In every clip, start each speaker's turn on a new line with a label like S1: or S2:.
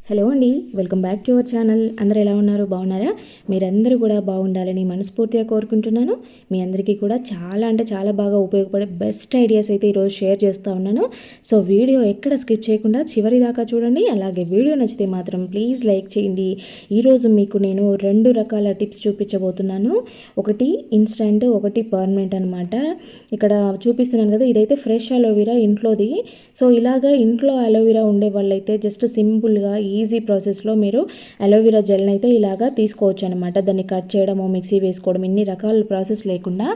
S1: Hello అండి, welcome back to our channel. అందరూ ఎలా ఉన్నారు? బాగున్నారా? మీరందరూ కూడా బాగుండాలని మనస్ఫూర్తిగా కోరుకుంటున్నాను. మీ అందరికీ కూడా చాలా బాగా ఉపయోగపడే బెస్ట్ ఐడియాస్ అయితే ఈరోజు షేర్ చేస్తూ ఉన్నాను. సో వీడియో ఎక్కడ స్కిప్ చేయకుండా చివరి దాకా చూడండి. అలాగే వీడియో నచ్చితే మాత్రం ప్లీజ్ లైక్ చేయండి. ఈరోజు మీకు నేను 2 రకాల టిప్స్ చూపించబోతున్నాను. ఒకటి ఇన్స్టెంట్, ఒకటి పర్మనెంట్ అనమాట. ఇక్కడ చూపిస్తున్నాను కదా, ఇదైతే ఫ్రెష్ అలోవెరా ఇంట్లోది. సో ఇలాగా ఇంట్లో అలోవెరా ఉండే వాళ్ళైతే జస్ట్ సింపుల్గా ఈజీ ప్రాసెస్లో మీరు అలోవెరా జెల్ని అయితే ఇలాగా తీసుకోవచ్చు అనమాట. దాన్ని కట్ చేయడము, మిక్సీ వేసుకోవడం, ఇన్ని రకాల ప్రాసెస్ లేకుండా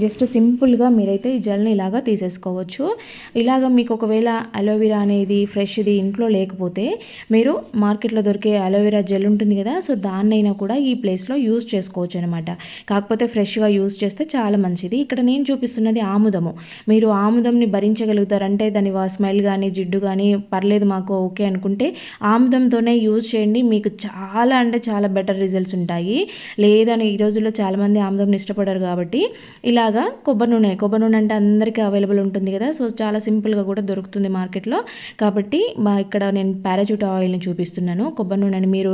S1: జస్ట్ సింపుల్గా మీరైతే ఈ జెల్ని ఇలాగా తీసేసుకోవచ్చు. ఇలాగ మీకు ఒకవేళ అలోవెరా అనేది ఫ్రెష్ది ఇంట్లో లేకపోతే మీరు మార్కెట్లో దొరికే అలోవెరా జెల్ ఉంటుంది కదా, సో దాన్నైనా కూడా ఈ ప్లేస్లో యూజ్ చేసుకోవచ్చు అనమాట. కాకపోతే ఫ్రెష్గా యూజ్ చేస్తే చాలా మంచిది. ఇక్కడ నేను చూపిస్తున్నది ఆముదము. మీరు ఆముదంని భరించగలుగుతారంటే దాని స్మెల్ కానీ జిడ్డు కానీ పర్లేదు మాకు ఓకే అనుకుంటే ఆముదంతోనే యూజ్ చేయండి. మీకు చాలా బెటర్ రిజల్ట్స్ ఉంటాయి. లేదని ఈ రోజుల్లో చాలామంది ఆముదంని ఇష్టపడరు కాబట్టి ఇలాగా కొబ్బరి నూనె అంటే అందరికీ అవైలబుల్ ఉంటుంది కదా, సో చాలా సింపుల్గా కూడా దొరుకుతుంది మార్కెట్లో. కాబట్టి ఇక్కడ నేను పారాచూట్ ఆయిల్ని చూపిస్తున్నాను. కొబ్బరి నూనెని మీరు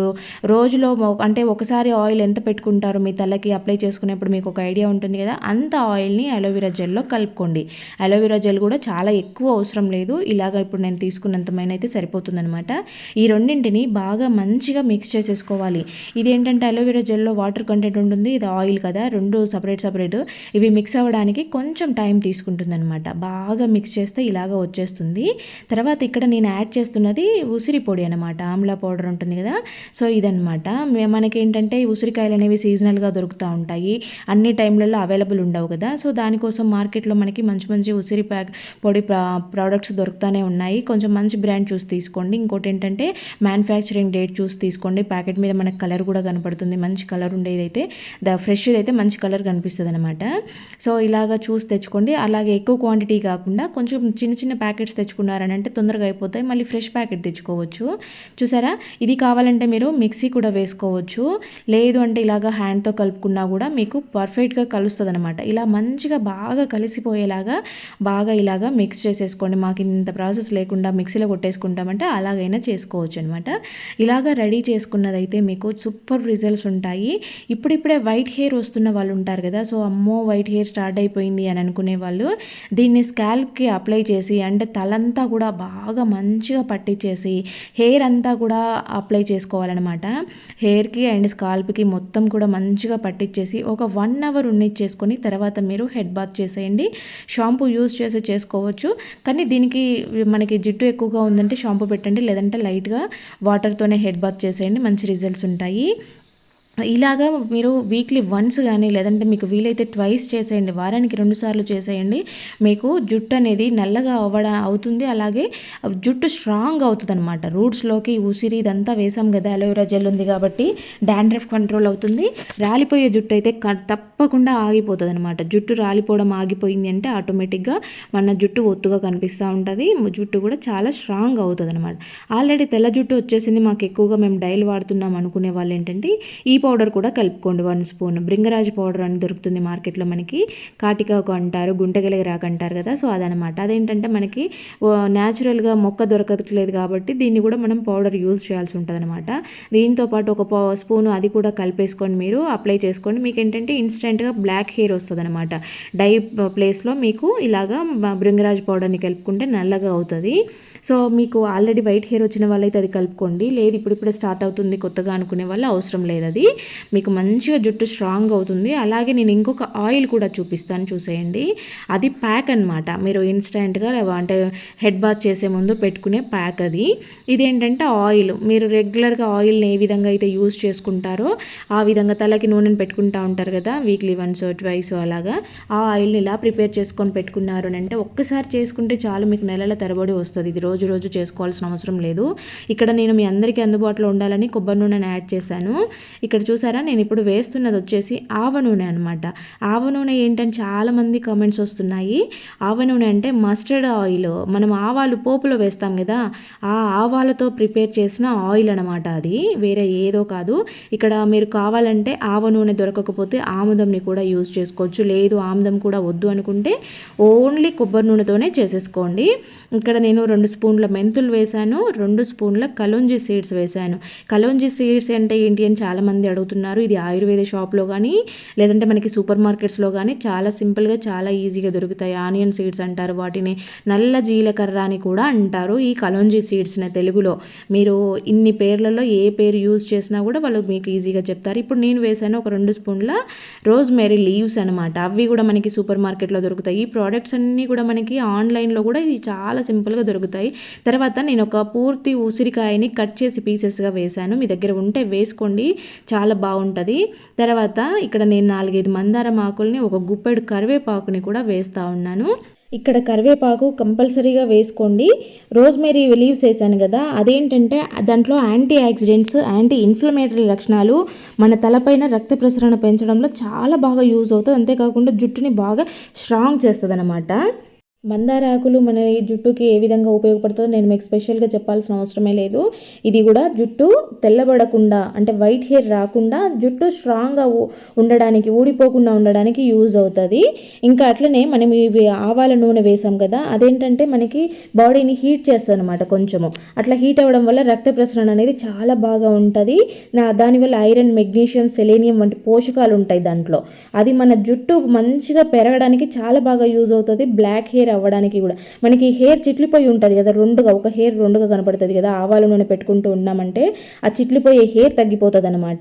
S1: రోజులో అంటే ఒకసారి ఆయిల్ ఎంత పెట్టుకుంటారో మీ తలకి అప్లై చేసుకునేప్పుడు మీకు ఒక ఐడియా ఉంటుంది కదా, అంత ఆయిల్ని అలోవెరా జెల్లో కలుపుకోండి. అలోవెరా జెల్ కూడా చాలా ఎక్కువ అవసరం లేదు. ఇలాగ ఇప్పుడు నేను తీసుకున్నంతమైన అయితే సరిపోతుందనమాట. ఈ రెండింటిని బాగా మంచిగా మిక్స్ చేసేసుకోవాలి. ఇదేంటంటే అలోవెరా జెల్లో వాటర్ కంటెంట్ ఉంటుంది, ఇది ఆయిల్ కదా, రెండు సపరేట్ ఇవి మిక్స్ అవ్వడానికి కొంచెం టైం తీసుకుంటుంది అనమాట. బాగా మిక్స్ చేస్తే ఇలాగ వచ్చేస్తుంది. తర్వాత ఇక్కడ నేను యాడ్ చేస్తున్నది ఉసిరి పొడి అనమాట. ఆమ్లా పౌడర్ ఉంటుంది కదా, సో ఇదనమాట. మనకేంటంటే ఈ ఉసిరికాయలు అనేవి సీజనల్గా దొరుకుతూ ఉంటాయి, అన్ని టైంలలో అవైలబుల్ ఉండవు కదా, సో దానికోసం మార్కెట్లో మనకి మంచి ఉసిరి పొడి ప్రోడక్ట్స్ దొరుకుతూనే ఉన్నాయి. కొంచెం మంచి బ్రాండ్ చూసి తీసుకోండి. ఇంకోటి ఏంటంటే మ్యానుఫ్యాక్చరింగ్ డేట్ చూసి తీసుకోండి. ప్యాకెట్ మీద మనకు కలర్ కూడా కనపడుతుంది. మంచి కలర్ ఉండేదైతే ఫ్రెష్ అయితే మంచి కలర్ కనిపిస్తుంది అనమాట. సో ఇలాగా చూసి తెచ్చుకోండి. అలాగే ఎక్కువ క్వాంటిటీ కాకుండా కొంచెం చిన్న ప్యాకెట్స్ తెచ్చుకున్నారని అంటే తొందరగా అయిపోతాయి. మళ్ళీ ఫ్రెష్ ప్యాకెట్ తెచ్చుకోవచ్చు. చూసారా, ఇది కావాలంటే మీరు మిక్సీ కూడా వేసుకోవచ్చు. లేదు అంటే ఇలాగా హ్యాండ్తో కలుపుకున్నా కూడా మీకు పర్ఫెక్ట్గా కలుస్తుంది అనమాట. ఇలా మంచిగా బాగా కలిసిపోయేలాగా బాగా ఇలాగా మిక్స్ చేసేసుకోండి. మాకు ఇంత ప్రాసెస్ లేకుండా మిక్సీలో కొట్టేసుకుంటామంటే అలాగైనా చేసుకోవచ్చు అనమాట. ఇలాగా రెడీ చేసుకున్నదైతే మీకు సూపర్ రిజల్ట్స్ ఉంటాయి. ఇప్పుడిప్పుడే వైట్ హెయిర్ వస్తున్న వాళ్ళు ఉంటారు కదా, సో అమ్మో వైట్ హెయిర్ స్టార్ట్ అయిపోయింది అని అనుకునే వాళ్ళు దీన్ని స్కాల్ప్కి అప్లై చేసి అంటే తలంతా కూడా బాగా మంచిగా పట్టించేసి హెయిర్ అంతా కూడా అప్లై చేసుకోవాలన్నమాట. హెయిర్కి అండ్ స్కాల్ప్కి మొత్తం కూడా మంచిగా పట్టించేసి ఒక 1 అవర్ ఉన్నిచ్చేసుకొని తర్వాత మీరు హెడ్ బాత్ చేసేయండి. షాంపూ యూజ్ చేసి చేసుకోవచ్చు, కానీ దీనికి మనకి జిడ్డు ఎక్కువగా ఉందంటే షాంపూ పెట్టండి, లేదంటే లైట్గా వాటర్తోనే హెడ్ బాత్ చేసేయండి. మంచి రిజల్ట్స్ ఉంటాయి. ఇలాగా మీరు వీక్లీ వన్స్ కానీ లేదంటే మీకు వీలైతే ట్వైస్ చేసేయండి. వారానికి 2 సార్లు చేసేయండి. మీకు జుట్టు అనేది నల్లగా అవుతుంది. అలాగే జుట్టు స్ట్రాంగ్ అవుతుంది అనమాట. రూట్స్లోకి ఉసిరి ఇదంతా వేసాం కదా, అలోవెరా జెల్ ఉంది కాబట్టి డాండ్రఫ్ కంట్రోల్ అవుతుంది. రాలిపోయే జుట్టు అయితే తప్పకుండా ఆగిపోతుంది అనమాట. జుట్టు రాలిపోవడం ఆగిపోయింది అంటే ఆటోమేటిక్గా మన జుట్టు ఒత్తుగా కనిపిస్తూ ఉంటుంది. జుట్టు కూడా చాలా స్ట్రాంగ్ అవుతుంది అనమాట. ఆల్రెడీ తెల్ల జుట్టు వచ్చేసింది, మాకు ఎక్కువగా మేము డైలీ వాడుతున్నాం అనుకునే వాళ్ళు ఏంటంటే ఈ పౌడర్ కూడా కలుపుకోండి. 1 స్పూన్ భృంగరాజ్ పౌడర్ అని దొరుకుతుంది మార్కెట్లో. మనకి కాటికాకు అంటారు, గుంటగెలగరాకు అంటారు కదా, సో అదనమాట. అదేంటంటే మనకి న్యాచురల్గా మొక్క దొరకట్లేదు కాబట్టి దీన్ని కూడా మనం పౌడర్ యూజ్ చేయాల్సి ఉంటుంది అనమాట. దీంతో పాటు ఒక స్పూను అది కూడా కలిపేసుకొని మీరు అప్లై చేసుకోండి. మీకు ఏంటంటే ఇన్స్టెంట్గా బ్లాక్ హెయిర్ వస్తుంది అనమాట. డై ప్లేస్లో మీకు ఇలాగా భృంగరాజ్ పౌడర్ని కలుపుకుంటే నల్లగా అవుతుంది. సో మీకు ఆల్రెడీ వైట్ హెయిర్ వచ్చిన వాళ్ళైతే అది కలుపుకోండి. లేదు ఇప్పుడిప్పుడే స్టార్ట్ అవుతుంది కొత్తగా అనుకునే వాళ్ళు అవసరం లేదు. అది మీకు మంచిగా జుట్టు స్ట్రాంగ్ అవుతుంది. అలాగే నేను ఇంకొక ఆయిల్ కూడా చూపిస్తాను, చూసేయండి. అది ప్యాక్ అనమాట. మీరు ఇన్స్టెంట్గా అంటే హెడ్ బాత్ చేసే ముందు పెట్టుకునే ప్యాక్ అది. ఇదేంటంటే ఆయిల్, మీరు రెగ్యులర్గా ఆయిల్ని ఏ విధంగా అయితే యూజ్ చేసుకుంటారో ఆ విధంగా తలకి నూనెని పెట్టుకుంటూ ఉంటారు కదా, వీక్లీ వన్స్ ట్వైస్ అలాగా ఆ ఆయిల్ని ఇలా ప్రిపేర్ చేసుకొని పెట్టుకున్నారు అని అంటే ఒక్కసారి చేసుకుంటే చాలు, మీకు నెలల తరబడి వస్తుంది. ఇది రోజు చేసుకోవాల్సిన అవసరం లేదు. ఇక్కడ నేను మీ అందరికీ అందుబాటులో ఉండాలని కొబ్బరి నూనెని యాడ్ చేశాను. ఇక్కడ చూసారా నేను ఇప్పుడు వేస్తున్నది వచ్చేసి ఆవ నూనె అనమాట. ఆవ నూనె ఏంటని చాలామంది కామెంట్స్ వస్తున్నాయి. ఆవ నూనె అంటే మస్టర్డ్ ఆయిల్, మనం ఆవాలు పోపులో వేస్తాం కదా, ఆ ఆవాలతో ప్రిపేర్ చేసిన ఆయిల్ అనమాట. అది వేరే ఏదో కాదు. ఇక్కడ మీరు కావాలంటే ఆవ నూనె దొరకకపోతే ఆముదంని కూడా యూజ్ చేసుకోవచ్చు. లేదు ఆముదం కూడా వద్దు అనుకుంటే ఓన్లీ కొబ్బరి నూనెతోనే చేసేసుకోండి. ఇక్కడ నేను 2 స్పూన్ల మెంతులు వేశాను, 2 స్పూన్ల కలోంజీ సీడ్స్ వేశాను. కలోంజీ సీడ్స్ అంటే ఏంటి అని చాలామంది అడుగుతున్నారు. ఇది ఆయుర్వేద షాప్లో కానీ లేదంటే మనకి సూపర్ మార్కెట్స్లో కానీ చాలా సింపుల్గా చాలా ఈజీగా దొరుకుతాయి. ఆనియన్ సీడ్స్ అంటారు వాటిని, నల్ల జీలకర్ర అని కూడా అంటారు ఈ కలోంజీ సీడ్స్ని తెలుగులో. మీరు ఇన్ని పేర్లలో ఏ పేరు యూజ్ చేసినా కూడా వాళ్ళు మీకు ఈజీగా చెప్తారు. ఇప్పుడు నేను వేసాను ఒక 2 స్పూన్ల రోజ్మెరీ లీవ్స్ అనమాట. అవి కూడా మనకి సూపర్ మార్కెట్లో దొరుకుతాయి. ఈ ప్రోడక్ట్స్ అన్నీ కూడా మనకి ఆన్లైన్లో కూడా ఇది చాలా సింపుల్గా దొరుకుతాయి. తర్వాత నేను ఒక పూర్తి ఉసిరికాయని కట్ చేసి పీసెస్గా వేశాను. మీ దగ్గర ఉంటే వేసుకోండి, చాలా బాగుంటుంది. తర్వాత ఇక్కడ నేను 4-5 మందారం ఆకుల్ని, ఒక గుప్పెడు కరివేపాకుని కూడా వేస్తూ ఉన్నాను. ఇక్కడ కరివేపాకు కంపల్సరీగా వేసుకోండి. రోజ్మెరీ లీవ్స్ వేసాను కదా, అదేంటంటే దాంట్లో యాంటీ ఆక్సిడెంట్స్, యాంటీ ఇన్ఫ్లమేటరీ లక్షణాలు, మన తలపైన రక్త ప్రసరణ పెంచడంలో చాలా బాగా యూజ్ అవుతుంది. అంతేకాకుండా జుట్టుని బాగా స్ట్రాంగ్ చేస్తుంది అన్నమాట. మందార ఆకులు మన ఈ జుట్టుకి ఏ విధంగా ఉపయోగపడుతుందో నేను మీకు స్పెషల్గా చెప్పాల్సిన అవసరమే లేదు. ఇది కూడా జుట్టు తెల్లబడకుండా, అంటే వైట్ హెయిర్ రాకుండా, జుట్టు స్ట్రాంగ్గా ఉండడానికి, ఊడిపోకుండా ఉండడానికి యూజ్ అవుతుంది. ఇంకా అట్లనే మనం ఇవి ఆవాల నూనె వేసాం కదా, అదేంటంటే మనకి బాడీని హీట్ చేస్తుంది అనమాట. కొంచెము అట్లా హీట్ అవ్వడం వల్ల రక్త ప్రసరణ అనేది చాలా బాగా ఉంటుంది. దానివల్ల ఐరన్, మెగ్నీషియం, సెలేనియం వంటి పోషకాలు ఉంటాయి దాంట్లో. అది మన జుట్టు మంచిగా పెరగడానికి చాలా బాగా యూజ్ అవుతుంది. బ్లాక్ హెయిర్ అవ్వడానికి కూడా, మనకి హెయిర్ చిట్లిపోయి ఉంటుంది కదా, ఒక హెయిర్ రెండుగా కనపడుతుంది కదా, ఆవాల నూనె పెట్టుకుంటూ ఉన్నామంటే ఆ చిట్లిపోయే హెయిర్ తగ్గిపోతుంది అనమాట.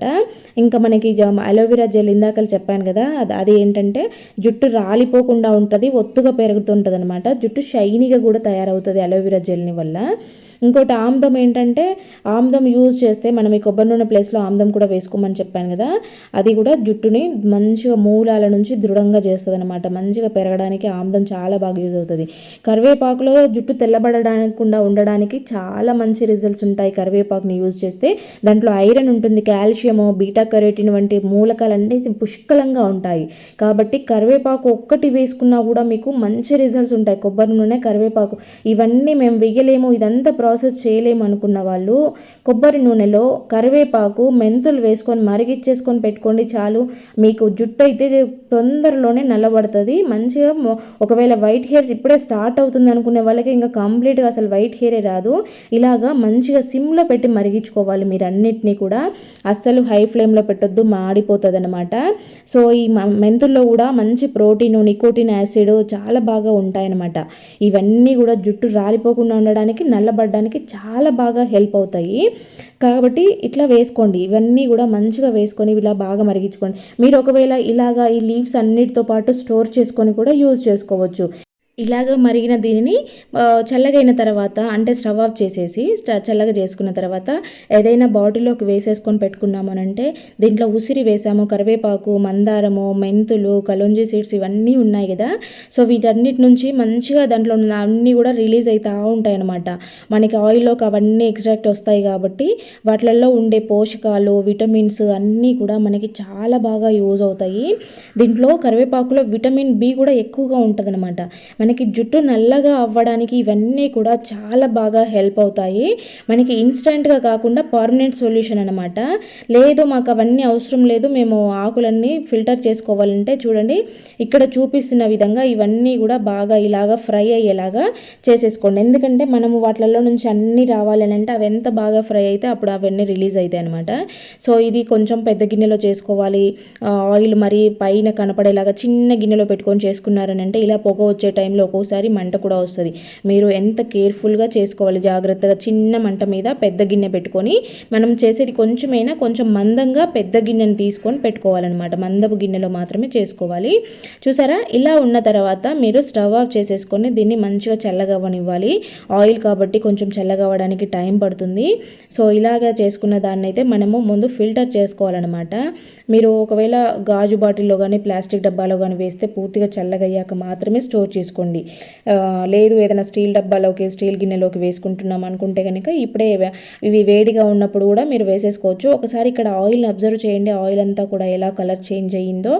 S1: ఇంకా మనకి అలోవెరా జెల్ ఇందాకలు చెప్పాను కదా, అది ఏంటంటే జుట్టు రాలిపోకుండా ఉంటుంది, ఒత్తుగా పెరుగుతుంటుంది అనమాట. జుట్టు షైనీగా కూడా తయారవుతుంది అలోవెరా జెల్ని వల్ల. ఇంకోటి ఆముదం ఏంటంటే, ఆముదం యూజ్ చేస్తే మనం ఈ కొబ్బరి నూనె ప్లేస్లో ఆముదం కూడా వేసుకోమని చెప్పాను కదా, అది కూడా జుట్టుని మంచిగా మూలాల నుంచి దృఢంగా చేస్తుంది అనమాట. మంచిగా పెరగడానికి ఆముదం చాలా బాగా యూజ్ అవుతుంది. కరివేపాకులో జుట్టు తెల్లబడకుండా ఉండడానికి చాలా మంచి రిజల్ట్స్ ఉంటాయి కరివేపాకుని యూజ్ చేస్తే. దాంట్లో ఐరన్ ఉంటుంది, కాల్షియము, బీటా కెరోటిన్ వంటి మూలకాలన్నీ పుష్కలంగా ఉంటాయి. కాబట్టి కరివేపాకు ఒక్కటి వేసుకున్నా కూడా మీకు మంచి రిజల్ట్స్ ఉంటాయి. కొబ్బరి నూనె, కరివేపాకు ఇవన్నీ మేము వేయలేము, ఇదంతా ప్రాసెస్ చేయలేము అనుకున్న వాళ్ళు కొబ్బరి నూనెలో కరివేపాకు, మెంతులు వేసుకొని మరిగిచ్చేసుకొని పెట్టుకోండి చాలు. మీకు జుట్టు అయితే తొందరలోనే నల్లబడుతుంది మంచిగా. ఒకవేళ వైట్ హెయిర్స్ ఇప్పుడే స్టార్ట్ అవుతుంది అనుకునే వాళ్ళకి ఇంకా కంప్లీట్గా అసలు వైట్ హెయిరే రాదు. ఇలాగా మంచిగా సిమ్లో పెట్టి మరిగించుకోవాలి మీరు అన్నిటినీ కూడా. అస్సలు హై ఫ్లేమ్లో పెట్టొద్దు, మాడిపోతుంది అనమాట. సో ఈ మెంతుల్లో కూడా మంచి ప్రోటీన్, నికోటిన్ యాసిడ్ చాలా బాగా ఉంటాయన్నమాట. ఇవన్నీ కూడా జుట్టు రాలిపోకుండా ఉండడానికి, నల్లబడడానికి చాలా బాగా హెల్ప్ అవుతాయి. కాబట్టి ఇట్లా వేసుకోండి, ఇవన్నీ కూడా మంచిగా వేసుకొని ఇలా బాగా మరిగించుకోండి. మీరు ఒకవేళ ఇలాగా ఈ లీవ్స్ అన్నిటితో పాటు స్టోర్ చేసుకొని కూడా యూజ్ చేసుకోవచ్చు. ఇలాగ మరిగిన దీనిని చల్లగైన తర్వాత, అంటే స్టవ్ ఆఫ్ చేసేసి చల్లగా చేసుకున్న తర్వాత ఏదైనా బాటిల్లోకి వేసేసుకొని పెట్టుకున్నామనంటే, దీంట్లో ఉసిరి వేసాము, కరివేపాకు, మందారము, మెంతులు, కలోంజీ సీడ్స్ ఇవన్నీ ఉన్నాయి కదా. సో వీటన్నిటి నుంచి మంచిగా దాంట్లో అన్నీ కూడా రిలీజ్ అవుతూ ఉంటాయి అన్నమాట. మనకి ఆయిల్లోకి అవన్నీ ఎక్స్ట్రాక్ట్ వస్తాయి కాబట్టి వాటిల్లో ఉండే పోషకాలు, విటమిన్స్ అన్నీ కూడా మనకి చాలా బాగా యూజ్ అవుతాయి. దీంట్లో కరివేపాకులో విటమిన్ బి కూడా ఎక్కువగా ఉంటుంది అనమాట. మనకి జుట్టు నల్లగా అవ్వడానికి ఇవన్నీ కూడా చాలా బాగా హెల్ప్ అవుతాయి. మనకి ఇన్స్టెంట్గా కాకుండా పర్మనెంట్ సొల్యూషన్ అనమాట. లేదు మాకు అవన్నీ అవసరం లేదు, మేము ఆకులన్నీ ఫిల్టర్ చేసుకోవాలంటే చూడండి ఇక్కడ చూపిస్తున్న విధంగా ఇవన్నీ కూడా బాగా ఇలాగా ఫ్రై అయ్యేలాగా చేసేసుకోండి. ఎందుకంటే మనము వాటిల్లో నుంచి అన్నీ రావాలని అంటే అవి ఎంత బాగా ఫ్రై అయితే అప్పుడు అవన్నీ రిలీజ్ అవుతాయి అనమాట. సో ఇది కొంచెం పెద్ద గిన్నెలో చేసుకోవాలి. ఆయిల్ మరి పైన కనపడేలాగా చిన్న గిన్నెలో పెట్టుకొని చేసుకున్నారని అంటే ఇలా పొగ వచ్చే టైంలో ఒక్కోసారి మంట కూడా వస్తుంది. మీరు ఎంత కేర్ఫుల్గా చేసుకోవాలి, జాగ్రత్తగా చిన్న మంట మీద పెద్ద గిన్నె పెట్టుకొని, మనం చేసేది కొంచెమైనా కొంచెం మందంగా పెద్ద గిన్నెని తీసుకొని పెట్టుకోవాలన్నమాట. మందపు గిన్నెలో మాత్రమే చేసుకోవాలి. చూసారా, ఇలా ఉన్న తర్వాత మీరు స్టవ్ ఆఫ్ చేసేసుకొని దీన్ని మంచిగా చల్లగవ్వనివ్వాలి. ఆయిల్ కాబట్టి కొంచెం చల్లగవ్వడానికి టైం పడుతుంది. సో ఇలాగా చేసుకున్న దాన్ని అయితే మనము ముందు ఫిల్టర్ చేసుకోవాలన్నమాట. మీరు ఒకవేళ గాజు బాటిల్లో కానీ ప్లాస్టిక్ డబ్బాలో కానీ వేస్తే పూర్తిగా చల్లగయ్యాక మాత్రమే స్టోర్ చేసుకోండి. చేసుకోండి. లేదు ఏదైనా స్టీల్ డబ్బాలోకి స్టీల్ గిన్నెలోకి వేసుకుంటున్నాం అనుకుంటే కనుక ఇప్పుడే ఇవి వేడిగా ఉన్నప్పుడు కూడా మీరు వేసేసుకోవచ్చు. ఒకసారి ఇక్కడ ఆయిల్ని అబ్జర్వ్ చేయండి, ఆయిల్ అంతా కూడా ఎలా కలర్ చేంజ్ అయ్యిందో.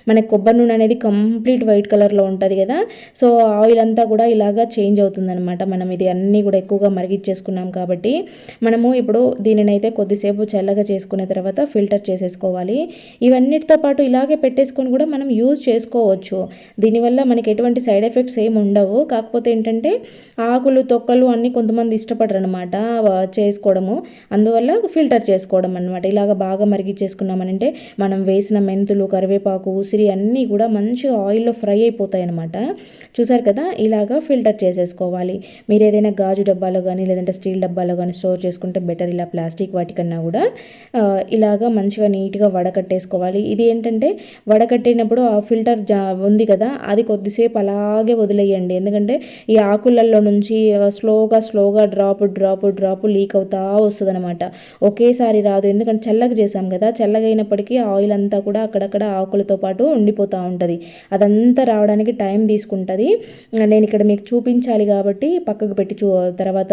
S1: మనకి కొబ్బరి నూనె అనేది కంప్లీట్ వైట్ కలర్లో ఉంటుంది కదా, సో ఆయిల్ అంతా కూడా ఇలాగా చేంజ్ అవుతుందన్నమాట. మనం ఇది అన్నీ కూడా ఎక్కువగా మరిగిచ్చేసుకున్నాం కాబట్టి మనము ఇప్పుడు దీనినైతే కొద్దిసేపు చల్లగా చేసుకున్న తర్వాత ఫిల్టర్ చేసేసుకోవాలి. ఇవన్నిటితో పాటు ఇలాగే పెట్టేసుకొని కూడా మనం యూజ్ చేసుకోవచ్చు. దీనివల్ల మనకి ఎటువంటి సైడ్ ఎఫెక్ట్స్ ఏమి ఉండవు. కాకపోతే ఏంటంటే ఆకులు తొక్కలు అన్నీ కొంతమంది ఇష్టపడరు అనమాట చేసుకోవడము, అందువల్ల ఫిల్టర్ చేసుకోవడం అనమాట. ఇలాగ బాగా మరిగిచ్చేసుకున్నామనంటే మనం వేసిన మెంతులు, కరివేపాకు, ఉసిరి అన్నీ కూడా మంచిగా ఆయిల్లో ఫ్రై అయిపోతాయి అనమాట. చూసారు కదా, ఇలాగా ఫిల్టర్ చేసేసుకోవాలి. మీరు ఏదైనా గాజు డబ్బాలో కానీ లేదంటే స్టీల్ డబ్బాలో కానీ స్టోర్ చేసుకుంటే బెటర్. ఇలా ప్లాస్టిక్ వాటికన్నా కూడా ఇలాగా మంచిగా నీట్గా వడకట్టేసుకోవాలి. ఇది ఏంటంటే వడకట్టినప్పుడు ఆ ఫిల్టర్ ఉంది కదా, అది కొద్దిసేపు అలాగే వదిలేయండి. ఎందుకంటే ఈ ఆకులలో నుంచి స్లోగా డ్రాప్ లీక్ అవుతా వస్తుంది అనమాట. ఒకేసారి రాదు, ఎందుకంటే చల్లగా చేసాం కదా, చల్లగా అయినప్పటికీ ఆయిల్ అంతా కూడా అక్కడక్కడ ఆకులతో పాటు ఉండిపోతూ ఉంటుంది. అదంతా రావడానికి టైం తీసుకుంటుంది. నేను ఇక్కడ మీకు చూపించాలి కాబట్టి పక్కకు పెట్టి తర్వాత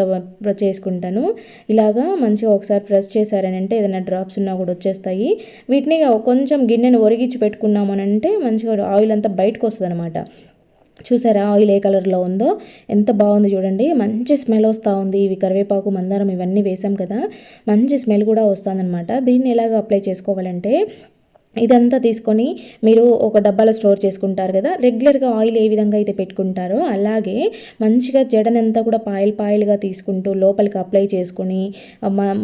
S1: చేసుకుంటాను. ఇలాగా మంచిగా ఒకసారి ప్రెస్ చేశారనంటే ఏదైనా డ్రాప్స్ ఉన్నా కూడా వచ్చేస్తాయి. వీటిని కొంచెం గిన్నెను ఒరిగించి పెట్టుకున్నాము అని అంటే మంచిగా ఆయిల్ అంతా బయటకు వస్తుంది అనమాట. చూసారా ఆయిల్ ఏ కలర్లో ఉందో, ఎంత బాగుంది చూడండి. మంచి స్మెల్ వస్తూ ఉంది. ఇవి కరివేపాకు, మందారం ఇవన్నీ వేసాం కదా, మంచి స్మెల్ కూడా వస్తుందన్నమాట. దీన్ని ఎలాగ అప్లై చేసుకోవాలంటే ఇదంతా తీసుకొని మీరు ఒక డబ్బాలో స్టోర్ చేసుకుంటారు కదా, రెగ్యులర్గా ఆయిల్ ఏ విధంగా అయితే పెట్టుకుంటారో అలాగే మంచిగా జడనంతా కూడా పాయిలుగా తీసుకుంటూ లోపలికి అప్లై చేసుకొని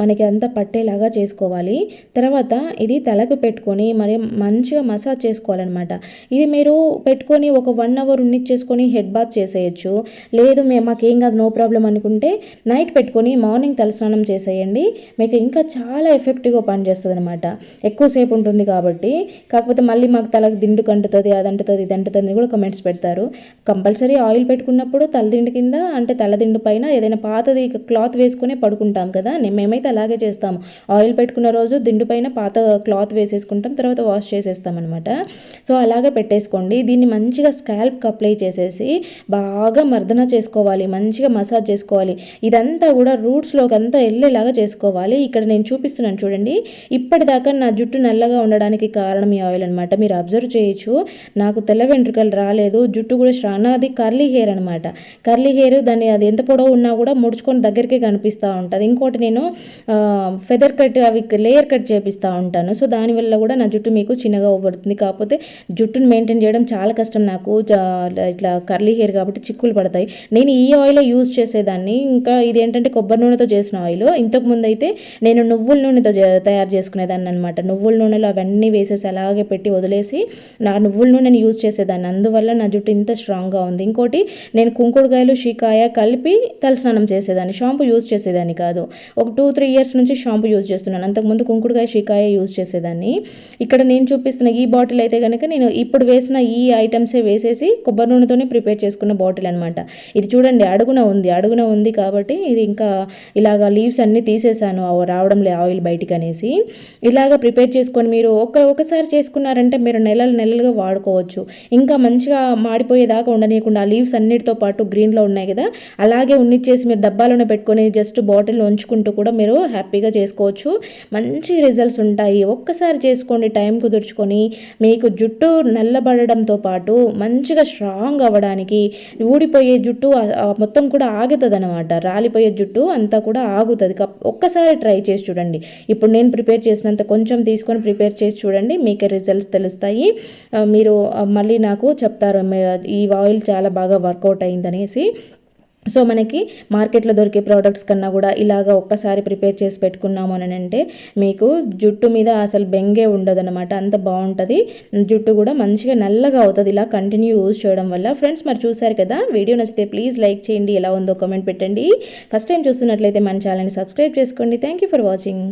S1: మనకి అంతా పట్టేలాగా చేసుకోవాలి. తర్వాత ఇది తలకు పెట్టుకొని మరి మంచిగా మసాజ్ చేసుకోవాలన్నమాట. ఇది మీరు పెట్టుకొని ఒక 1 అవర్ ఉన్నిచ్చేసుకొని హెడ్ బాత్ చేసేయచ్చు. లేదు మాకేం కాదు నో ప్రాబ్లం అనుకుంటే నైట్ పెట్టుకొని మార్నింగ్ తలస్నానం చేసేయండి. మీకు ఇంకా చాలా ఎఫెక్టివ్గా పనిచేస్తుంది అనమాట. ఎక్కువసేపు ఉంటుంది కాబట్టి. కాకపోతే మళ్ళీ మాకు తలకు దిండు కంటుతుంది, అది అంటుతుంది, ఇది అంటుతుంది కూడా కమెంట్స్ పెడతారు. కంపల్సరీ ఆయిల్ పెట్టుకున్నప్పుడు తలదిండు కింద అంటే తలదిండు పైన ఏదైనా పాతది క్లాత్ వేసుకునే పడుకుంటాం కదా, మేమైతే అలాగే చేస్తాము. ఆయిల్ పెట్టుకున్న రోజు దిండు పైన పాత క్లాత్ వేసేసుకుంటాం, తర్వాత వాష్ చేసేస్తాం అనమాట. సో అలాగే పెట్టేసుకోండి. దీన్ని మంచిగా స్కాల్ప్కి అప్లై చేసేసి బాగా మర్దన చేసుకోవాలి, మంచిగా మసాజ్ చేసుకోవాలి. ఇదంతా కూడా రూట్స్లోకి అంతా వెళ్ళేలాగా చేసుకోవాలి. ఇక్కడ నేను చూపిస్తున్నాను చూడండి. ఇప్పటిదాకా నా జుట్టు నల్లగా ఉండడానికి కారణం ఈ ఆయిల్ అనమాట. మీరు అబ్జర్వ్ చేయొచ్చు, నాకు తెల్ల వెంట్రుకలు రాలేదు, జుట్టు కూడా స్ట్రాంగ్. నాది కర్లీ హెయిర్ అనమాట. కర్లీ హెయిర్ దాన్ని అది ఎంత పొడవు ఉన్నా కూడా ముడుచుకొని దగ్గరికే కనిపిస్తూ ఉంటుంది. ఇంకోటి నేను ఫెదర్ కట్ అవి లేయర్ కట్ చేపిస్తూ ఉంటాను. సో దానివల్ల కూడా నా జుట్టు మీకు చిన్నగా అవ్వబడుతుంది. కాకపోతే జుట్టును మెయింటైన్ చేయడం చాలా కష్టం నాకు, ఇట్లా కర్లీ హెయిర్ కాబట్టి చిక్కులు పడతాయి. నేను ఈ ఆయిల్ యూజ్ చేసేదాన్ని. ఇంకా ఇది ఏంటంటే కొబ్బరి నూనెతో చేసిన ఆయిల్. ఇంతకుముందు అయితే నేను నువ్వుల నూనెతో తయారు చేసుకునేదాన్ని అనమాట. నువ్వుల నూనెలో అవన్నీ వేసేసి అలాగే పెట్టి వదిలేసి నా నువ్వుల నూనెని యూజ్ చేసేదాన్ని. అందువల్ల నా జుట్టు ఇంత స్ట్రాంగ్గా ఉంది. ఇంకోటి నేను కుంకుడుకాయలు, షీకాయ కలిపి తలస్నానం చేసేదాన్ని, షాంపూ యూజ్ చేసేదాన్ని కాదు. ఒక 2-3 ఇయర్స్ నుంచి షాంపూ యూజ్ చేస్తున్నాను. అంతకుముందు కుంకుడుకాయ, షీకాయ యూజ్ చేసేదాన్ని. ఇక్కడ నేను చూపిస్తున్న ఈ బాటిల్ అయితే కనుక నేను ఇప్పుడు వేసిన ఈ ఐటమ్సే వేసేసి కొబ్బరి నూనెతోనే ప్రిపేర్ చేసుకున్న బాటిల్ అనమాట. ఇది చూడండి అడుగున ఉంది కాబట్టి ఇది ఇంకా ఇలాగా లీవ్స్ అన్నీ తీసేసాను, రావడం లే ఆయిల్ బయటికి అనేసి. ఇలాగ ప్రిపేర్ చేసుకొని మీరు ఒకసారి చేసుకున్నారంటే మీరు నెలలుగా వాడుకోవచ్చు. ఇంకా మంచిగా మాడిపోయేదాకా ఉండనీయకుండా ఆ లీవ్స్ అన్నిటితో పాటు గ్రీన్లో ఉన్నాయి కదా, అలాగే ఉన్నిచ్చేసి మీరు డబ్బాలోనే పెట్టుకొని జస్ట్ బాటిల్ ఉంచుకుంటూ కూడా మీరు హ్యాపీగా చేసుకోవచ్చు. మంచి రిజల్ట్స్ ఉంటాయి. ఒక్కసారి చేసుకోండి, టైం కుదుర్చుకొని. మీకు జుట్టు నల్లబడడంతో పాటు మంచిగా స్ట్రాంగ్ అవ్వడానికి, ఊడిపోయే జుట్టు మొత్తం కూడా ఆగుతుంది అనమాట. రాలిపోయే జుట్టు అంతా కూడా ఆగుతుంది. ఒక్కసారి ట్రై చేసి చూడండి. ఇప్పుడు నేను ప్రిపేర్ చేసినంత కొంచెం తీసుకొని ప్రిపేర్ చేసి చూడండి, మీకు రిజల్ట్స్ తెలుస్తాయి. మీరు మళ్ళీ నాకు చెప్తారు ఈ ఆయిల్ చాలా బాగా వర్కౌట్ అయిందనేసి. సో మనకి మార్కెట్లో దొరికే ప్రోడక్ట్స్ కన్నా కూడా ఇలాగ ఒక్కసారి ప్రిపేర్ చేసి పెట్టుకున్నాము అని అంటే మీకు జుట్టు మీద అసలు బెంగే ఉండదు అనమాట. అంత బాగుంటుంది. జుట్టు కూడా మంచిగా నల్లగా అవుతుంది ఇలా కంటిన్యూ యూజ్ చేయడం వల్ల. ఫ్రెండ్స్ మరి చూసారు కదా, వీడియో నచ్చితే ప్లీజ్ లైక్ చేయండి, ఎలా ఉందో కామెంట్ పెట్టండి. ఫస్ట్ టైం చూస్తున్నట్లయితే మన ఛానల్ని సబ్స్క్రైబ్ చేసుకోండి. Thank you for watching.